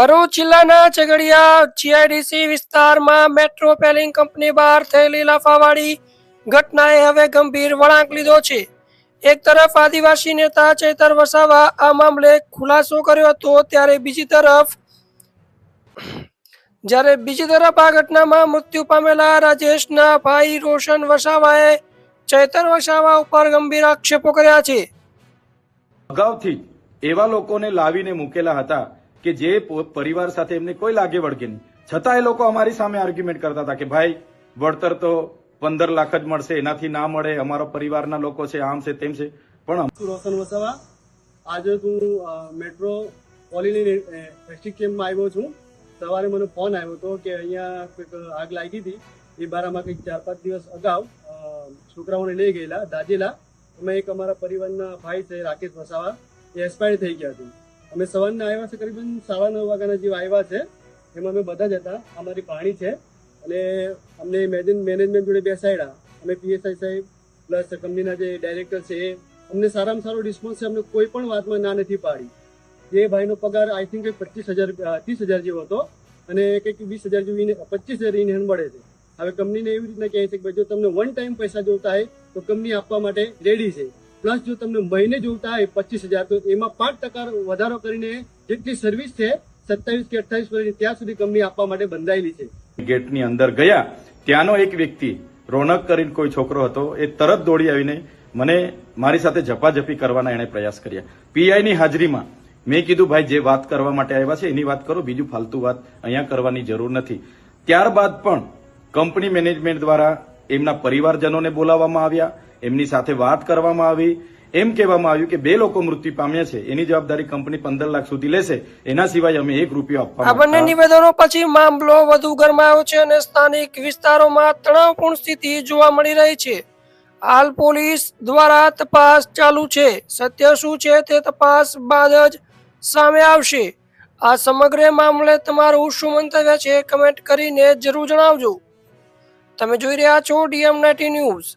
ભરૂચ જિલ્લાના ઝઘડિયા જીઆઈડીસી વિસ્તારમાં metro પેલિંગ company બહાર થયેલી લાફાવાળી ઘટનાએ હવે ગંભીર વળાંક લીધો છે। એક તરફ આદિવાસી નેતા ચૈતર વસાવા આ મામલે ખુલાસો કર્યો હતો, ત્યારે બીજી તરફ આ ઘટનામાં મૃત્યુ પામેલા રાજેશના ભાઈ રોશન વસાવાએ ચૈતર વસાવા ઉપર ગંભીર આક્ષેપો કર્યા છે। અગાઉથી એવા લોકોને લાવીને મૂકેલા હતા કે જે પરિવાર સાથે એમને કોઈ લાગે વળગે નહીં, છતાં એ લોકો અમારી સામે આર્ગ્યુમેન્ટ કરતા હતા કે ભાઈ વળતર તો 15 લાખ જ મળશે, એનાથી ના મળે, અમારા પરિવારના લોકો છે, આમ છે તેમ છે। પણ રોશન વસાવા આજે હું મેટ્રો પોલીની એસટી કેમ્પમાં આવ્યો છું। સવારે મને ફોન આવ્યો હતો કે અહીંયા કંઈક આગ લાગી હતી। એ બારામાં કંઈક 4-5 દિવસ અગાઉ છોકરાઓને લઈ ગયેલા દાજેલા। અમે એક અમારા પરિવારના ભાઈ છે રાકેશ વસાવા, એ એક્સપાયર થઈ ગયા છે। અમે સવારના આવ્યા છે, કરીબન 9:30 વાગ્યાના જેવા આવ્યા છે। એમાં અમે બધા જ હતા, અમારી પાણી છે અને અમને મેનેજમેન્ટ જોડે બેસાડ્યા। અમે પીએસઆઈ સાહેબ પ્લસ કંપનીના જે ડાયરેક્ટર છે એ અમને સારામાં સારો રિસ્પોન્સ છે, અમને કોઈ પણ વાતમાં ના નથી પાડી। જે ભાઈનો પગાર આઈ થિંક 30,000 જેવો હતો અને કંઈક 20,000 જેવી 25,000 ઇન હેન્ડ મળે છે। હવે કંપનીને એવી રીતના કહે છે કે જો તમને વન ટાઈમ પૈસા જોતા હોય તો કંપની આપવા માટે રેડી છે, પ્લસ જો તમને મહિને જોતા હોય 25,000 તો એમાં 5% વધારો કરીને જેટલી સર્વિસ છે 27 કે 28 વર્ષની ત્યાં સુધી કંપની આપવા માટે બંધાયેલી છે। ગેટની અંદર ગયા, ત્યાંનો એક વ્યક્તિ રોનક કરીને કોઈ છોકરો હતો, એ તરત દોડી આવીને મને મારી સાથે ઝપાઝપી કરવાના એણે પ્રયાસ કર્યા। પીઆઈની હાજરીમાં મેં કીધું ભાઈ જે વાત કરવા માટે આવ્યા છે એની વાત કરો, બીજું ફાલતુ વાત અહીંયા કરવાની જરૂર નથી। ત્યારબાદ પણ કંપની મેનેજમેન્ટ દ્વારા એમના પરિવારજનોને બોલાવવામાં આવ્યા, એમની સાથે વાત કરવામાં આવી, એમ કહેવામાં આવ્યું કે 2 લોકો મૃત્યુ પામ્યા છે, એની જવાબદારી કંપની 15 લાખ સુધી લેશે, એના સિવાય અમે 1 રૂપિયો આ આપવા બંને નિવેદનો પછી મામલો વધુ ગરમાયો છે અને સ્થાનિક વિસ્તારોમાં તણાવપૂર્ણ સ્થિતિ જોવા મળી રહી છે। હાલ પોલીસ દ્વારા તપાસ ચાલુ છે, સત્ય શું છે તે તપાસ બાદ જ સામે આવશે। આ સમગ્ર મામલે તમારું શું મંતવ્ય છે, કમેન્ટ કરીને જરૂર જણાવજો। તમે જોઈ રહ્યા છો DM19 ન્યૂઝ।